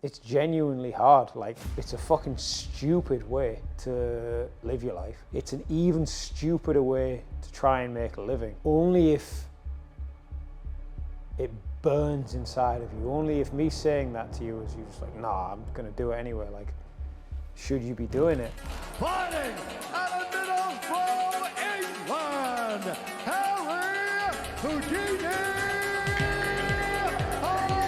It's genuinely hard. Like, it's a fucking stupid way to live your life. It's an even stupider way to try and make a living. Only if it burns inside of you. Only if me saying that to you is you just like, nah, I'm gonna do it anyway. Like, should you be doing it? Fighting out of Middlesbrough, England, Harry Houdini Hardwick.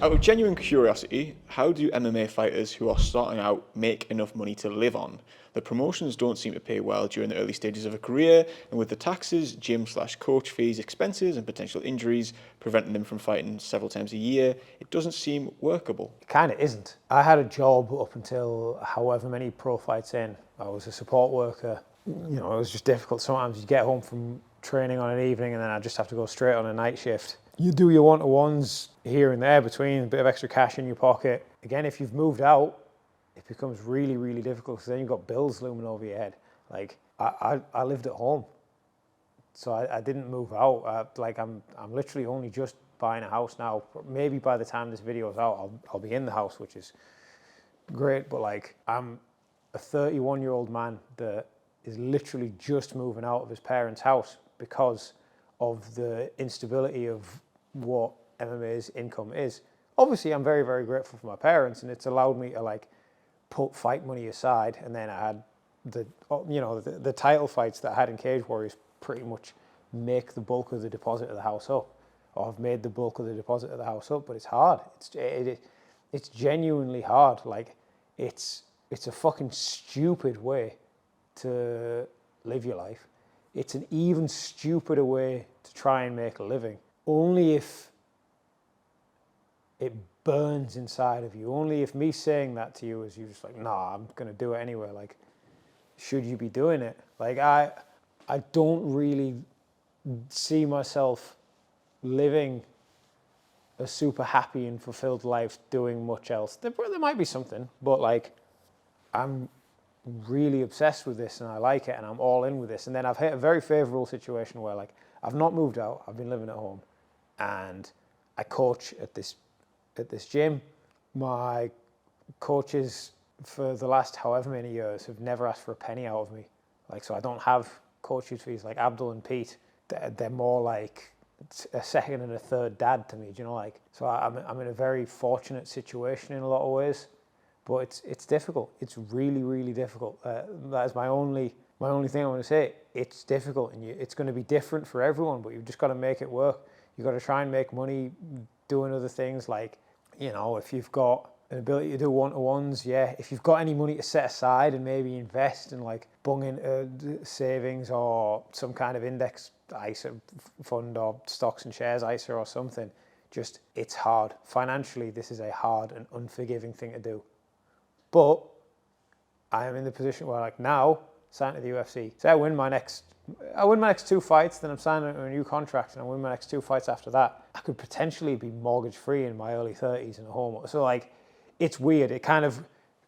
Out of genuine curiosity, how do MMA fighters who are starting out make enough money to live on? The promotions don't seem to pay well during the early stages of a career, and with the taxes, gym/coach fees, expenses, and potential injuries preventing them from fighting several times a year, it doesn't seem workable. It kind of isn't. I had a job up until however many pro fights in. I was a support worker. You know, it was just difficult. Sometimes you get home from training on an evening and then I just have to go straight on a night shift. You do your one-to-ones here and there between, a bit of extra cash in your pocket. Again, if you've moved out, it becomes really, really difficult because then you've got bills looming over your head. Like, I lived at home, so I didn't move out. I'm literally only just buying a house now. Maybe by the time this video is out, I'll be in the house, which is great. But like, I'm a 31-year-old man that is literally just moving out of his parents' house because of the instability of what MMA's income is. Obviously, I'm very, very grateful for my parents, and it's allowed me to like put fight money aside. And then I had the title fights that I had in Cage Warriors pretty much make the bulk of the deposit of the house up, or have made the bulk of the deposit of the house up. But it's hard. It's genuinely hard. Like, it's a fucking stupid way to live your life. It's an even stupider way to try and make a living. Only if it burns inside of you. Only if me saying that to you is you just like, nah, I'm gonna do it anyway. Like, should you be doing it? Like, I don't really see myself living a super happy and fulfilled life doing much else. There might be something, but like, I'm really obsessed with this and I like it and I'm all in with this. And then I've hit a very favorable situation where like, I've not moved out, I've been living at home, and I coach at this gym. My coaches for the last however many years have never asked for a penny out of me. Like, so I don't have coaching fees like Abdul and Pete. They're more like a second and a third dad to me, do you know, like, so I'm in a very fortunate situation in a lot of ways, but it's difficult. It's really, really difficult. That is my only thing I want to say. It's difficult, and it's going to be different for everyone, but you've just got to make it work. You've got to try and make money doing other things, like, you know, if you've got an ability to do one-to-ones, yeah. If you've got any money to set aside and maybe invest in like bung into savings or some kind of index ISA fund or stocks and shares ISA or something, just, it's hard. Financially, this is a hard and unforgiving thing to do. But I am in the position where, like, now, sign to the UFC. Say I win my next 2 fights, then I'm signing a new contract, and I win my next 2 fights after that. I could potentially be mortgage free in my early 30s in a home. So like, it's weird. It kind of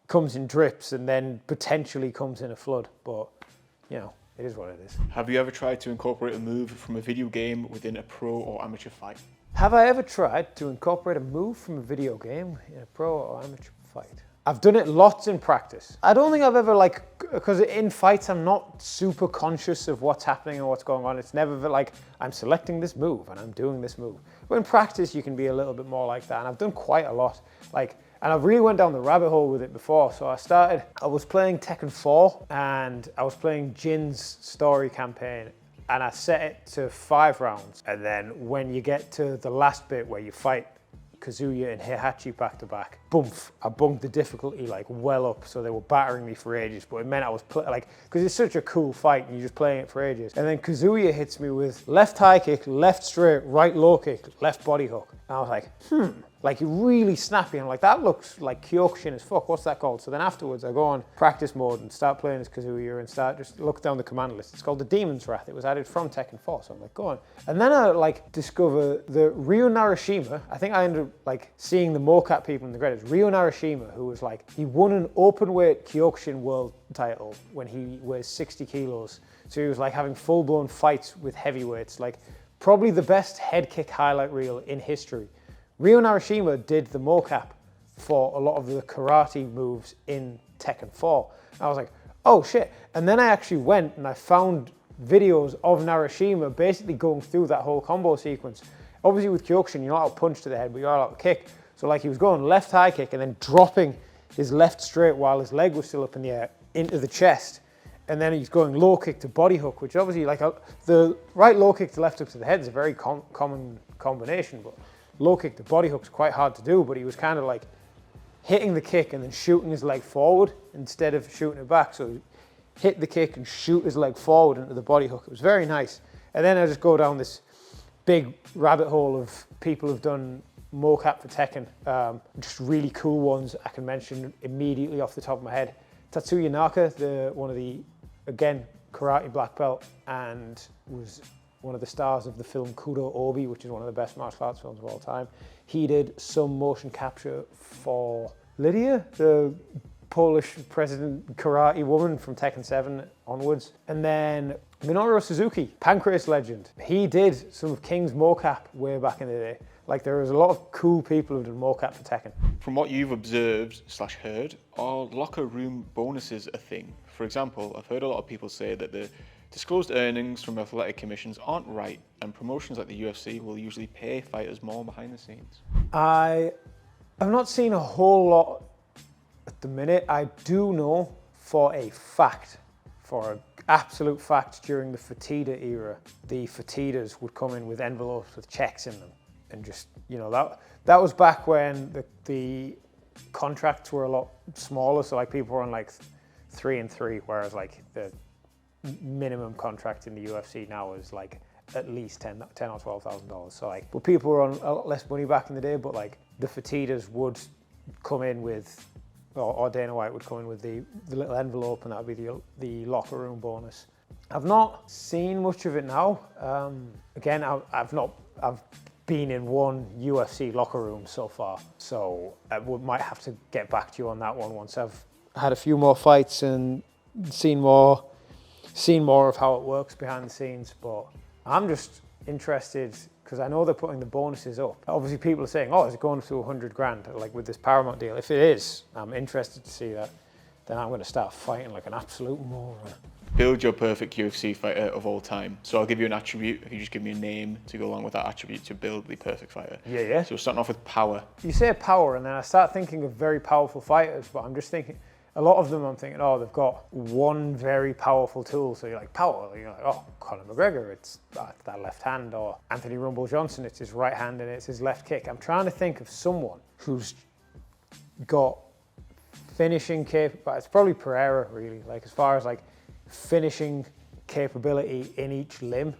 comes in drips and then potentially comes in a flood. But, you know, it is what it is. Have you ever tried to incorporate a move from a video game within a pro or amateur fight? Have I ever tried to incorporate a move from a video game in a pro or amateur fight? I've done it lots in practice. I don't think I've ever, like, because in fights I'm not super conscious of what's happening and what's going on. It's never like, I'm selecting this move and I'm doing this move. But in practice you can be a little bit more like that, and I've done quite a lot. Like, and I've really went down the rabbit hole with it before. So I was playing Tekken 4 and I was playing Jin's story campaign, and I set it to 5 rounds. And then when you get to the last bit where you fight Kazuya and Heihachi back to back, boomf, I bumped the difficulty like well up, so they were battering me for ages, but it meant I was because it's such a cool fight and you're just playing it for ages. And then Kazuya hits me with left high kick, left straight, right low kick, left body hook. And I was like, like, really snappy. I'm like, that looks like Kyokushin as fuck. What's that called? So then afterwards, I go on practice mode and start playing as Kazuya and start just look down the command list. It's called the Demon's Wrath. It was added from Tekken 4. So I'm like, go on. And then I like discover the Ryo Narashima. I think I ended up like seeing the mocap people in the credits. Ryo Narashima, who was like, he won an open weight Kyokushin world title when he weighs 60 kilos. So he was like having full blown fights with heavyweights, like probably the best head kick highlight reel in history. Ryo Narashima did the mocap for a lot of the karate moves in Tekken 4. I was like, oh shit. And then I actually went and I found videos of Narashima basically going through that whole combo sequence. Obviously with Kyokushin, you're not allowed to punch to the head, but you're allowed to kick. So like he was going left high kick and then dropping his left straight while his leg was still up in the air into the chest. And then he's going low kick to body hook, which obviously like the right low kick to left hook to the head is a very common combination, but low kick to body hook is quite hard to do. But he was kind of like hitting the kick and then shooting his leg forward instead of shooting it back. So he hit the kick and shoot his leg forward into the body hook. It was very nice. And then I just go down this big rabbit hole of people who've done mocap for Tekken. Just really cool ones I can mention immediately off the top of my head. Tatsuya Naka, one of the, again, karate black belt, and was one of the stars of the film Kudo Obi, which is one of the best martial arts films of all time. He did some motion capture for Lydia, the Polish president karate woman from Tekken 7 onwards. And then Minoru Suzuki, Pancrase legend. He did some of King's mocap way back in the day. Like there was a lot of cool people who did mocap for Tekken. From what you've observed / heard, are locker room bonuses a thing? For example, I've heard a lot of people say that the disclosed earnings from athletic commissions aren't right, and promotions like the UFC will usually pay fighters more behind the scenes. I've not seen a whole lot at the minute. I do know for a fact, for an absolute fact, during the Fertitta era, the Fertittas would come in with envelopes with checks in them. And just, you know, that was back when the contracts were a lot smaller. So like people were on like 3 and 3, whereas like the minimum contract in the UFC now is like at least $10 or $12,000. So like, but people were on a lot less money back in the day. But like the Fertittas would come in with, or Dana White would come in with the little envelope, and that would be the locker room bonus. I've not seen much of it now. Again, I've been in one UFC locker room so far, so I might have to get back to you on that one once I've had a few more fights and seen more of how it works behind the scenes. But I'm just interested because I know they're putting the bonuses up. Obviously people are saying, oh, is it going up to 100 grand like with this Paramount deal? If it is, I'm interested to see that. Then I'm going to start fighting like an absolute moron. Build your perfect UFC fighter of all time. So I'll give you an attribute. If you just give me a name to go along with that attribute to build the perfect fighter. Yeah. So we're starting off with power. You say power, and then I start thinking of very powerful fighters, but I'm just thinking, a lot of them I'm thinking, oh, they've got one very powerful tool. So you're like, power, you're like, oh, Conor McGregor, it's that left hand, or Anthony Rumble Johnson, it's his right hand and it's his left kick. I'm trying to think of someone who's got finishing capability. It's probably Pereira, really, like as far as like finishing capability in each limb,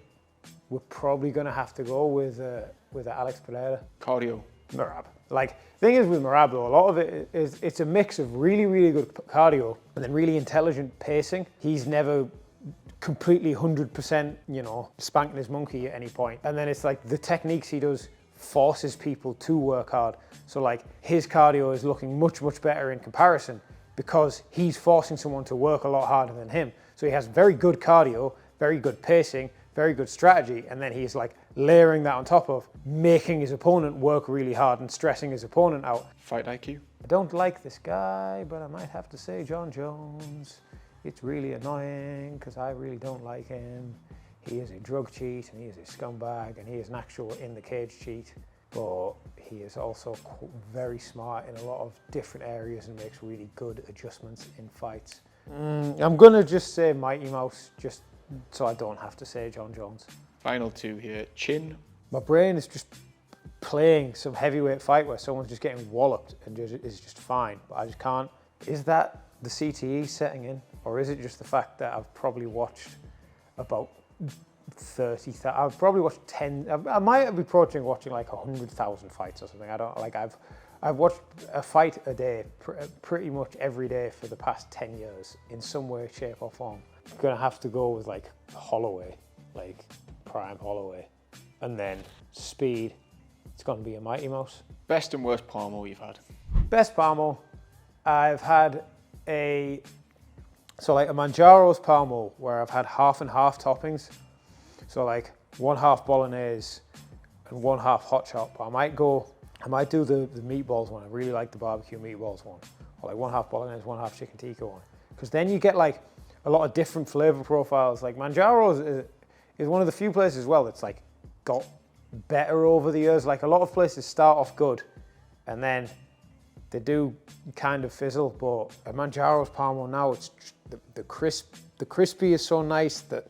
we're probably going to have to go with Alex Pereira. Cardio. Merab. Like, the thing is with Merab though, a lot of it is, it's a mix of really, really good cardio and then really intelligent pacing. He's never completely 100%, you know, spanking his monkey at any point. And then it's like the techniques he does forces people to work hard. So like his cardio is looking much, much better in comparison because he's forcing someone to work a lot harder than him. So he has very good cardio, very good pacing, very good strategy, and then he's like layering that on top of making his opponent work really hard and stressing his opponent out. Fight IQ. I don't like this guy, but I might have to say John Jones. It's really annoying because I really don't like him. He is a drug cheat and he is a scumbag and he is an actual in the cage cheat, but he is also very smart in a lot of different areas and makes really good adjustments in fights. I'm gonna just say Mighty Mouse, just so I don't have to say John Jones. Final two here. Chin. My brain is just playing some heavyweight fight where someone's just getting walloped and is just fine, but I just can't. Is that the CTE setting in, or is it just the fact that I've probably watched about 30,000, I've probably watched 10, I might be approaching watching like 100,000 fights or something. I don't, like I've watched a fight a day pretty much every day for the past 10 years in some way, shape or form. I'm gonna have to go with like Holloway, like prime Holloway. And then speed, it's gonna be a Mighty Mouse. Best and worst Palmo you've had? Best Palmo, I've had a Manjaro's Palmo where I've had half and half toppings. So like 1/2 bolognese and 1/2 hot chop. I might do the meatballs one. I really like the barbecue meatballs one. Or like 1/2 bolognese, 1/2 chicken tikka one. Because then you get like a lot of different flavor profiles. Like Manjaro's is one of the few places as well that's like got better over the years. Like a lot of places start off good and then they do kind of fizzle, but at Manjaro's Parmo now, it's just the crispy is so nice, that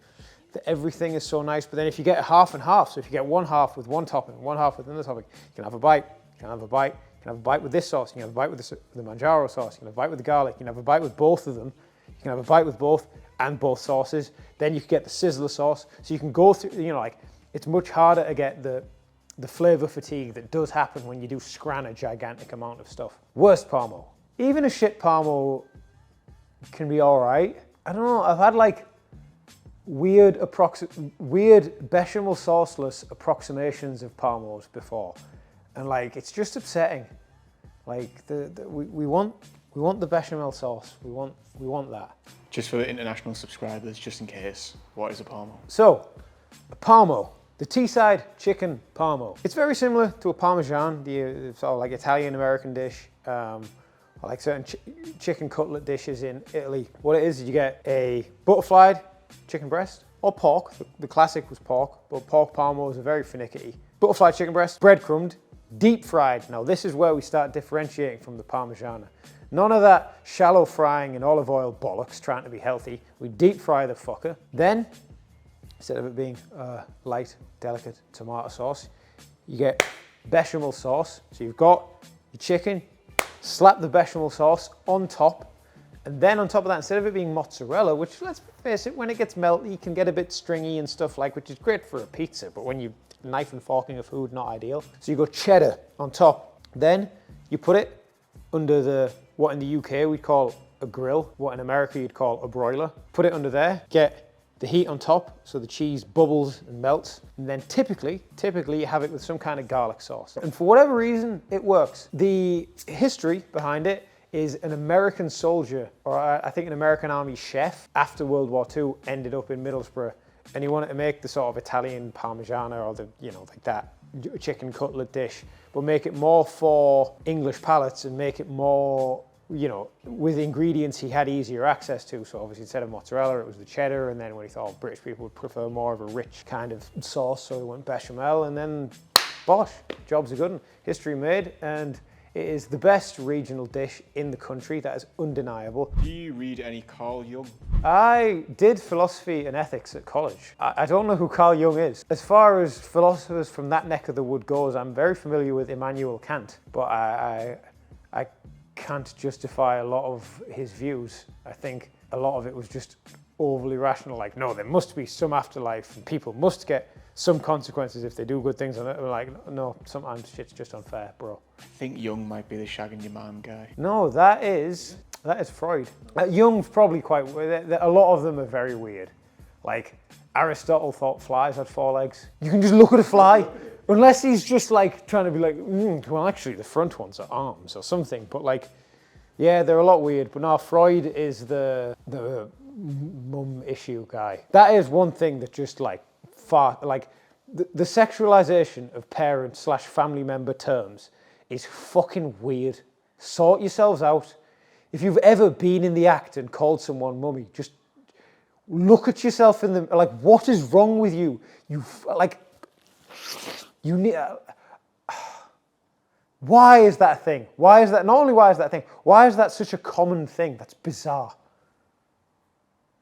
everything is so nice. But then if you get half and half, so if you get 1/2 with one topping, 1/2 with another topping, you can have a bite, you can have a bite, you can have a bite with this sauce, you can have a bite with the Manjaro sauce, you can have a bite with the garlic, you can have a bite with both of them, you can have a bite with both and both sauces. Then you can get the sizzler sauce. So you can go through, you know, like it's much harder to get the flavor fatigue that does happen when you do scran a gigantic amount of stuff. Worst Parmo. Even a shit Parmo can be all right. I don't know, I've had like weird bechamel sauceless approximations of Parmos before. And like, it's just upsetting. Like we want the bechamel sauce. We want that. Just for the international subscribers, just in case, what is a Parmo? So, a Parmo. The Teesside chicken Parmo. It's very similar to a Parmesan, the sort of like Italian-American dish, or like certain chicken cutlet dishes in Italy. What it is you get a butterflied chicken breast, or pork. The classic was pork, but pork Parmos are very finicky. Butterflied chicken breast, breadcrumbed, deep fried. Now this is where we start differentiating from the Parmigiana. None of that shallow frying in olive oil bollocks trying to be healthy. We deep fry the fucker. Then, instead of it being light, delicate tomato sauce, you get bechamel sauce. So you've got your chicken, slap the bechamel sauce on top, and then on top of that, instead of it being mozzarella, which let's face it, when it gets melty, it can get a bit stringy and stuff like, which is great for a pizza, but when you knife and forking a food, not ideal. So you go cheddar on top. Then you put it under what in the UK we'd call a grill, what in America you'd call a broiler. Put it under there, get the heat on top so the cheese bubbles and melts, and then typically you have it with some kind of garlic sauce. And for whatever reason, it works. The history behind it is an American soldier, or I think an American army chef after World War II ended up in Middlesbrough, and he wanted to make the sort of Italian Parmigiana, or the, you know, like that chicken cutlet dish, but make it more for English palates and make it more, you know, with ingredients he had easier access to. So obviously instead of mozzarella, it was the cheddar, and then when he thought British people would prefer more of a rich kind of sauce, so he went bechamel, and then bosh, job's a good one. History made, and it is the best regional dish in the country, that is undeniable. Do you read any Carl Jung? I did philosophy and ethics at college. I don't know who Carl Jung is. As far as philosophers from that neck of the wood goes, I'm very familiar with Immanuel Kant, but I can't justify a lot of his views. I think a lot of it was just overly rational, like, no, there must be some afterlife and people must get some consequences if they do good things. And I'm like, no, sometimes shit's just unfair, bro. I think Jung might be the shagging your mom guy. No, that is Freud. Jung's probably quite, a lot of them are very weird. Like, Aristotle thought flies had 4 legs. You can just look at a fly, unless he's just like trying to be like, well, actually the front ones are arms or something. But like, yeah, they're a lot weird. But no, Freud is the mum issue guy. That is one thing that just like, the sexualization of parent/family member terms is fucking weird. Sort yourselves out. If you've ever been in the act and called someone mummy, just look at yourself in the, like, what is wrong with you? You need, why is that a thing? Why is that, not only why is that a thing, why is that such a common thing? That's bizarre.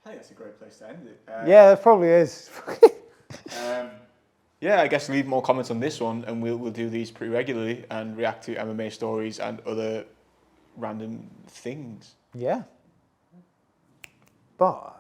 I think that's a great place to end it. Yeah, it probably is. Yeah, I guess leave more comments on this one, and we'll do these pretty regularly and react to MMA stories and other random things. Yeah. Bosh.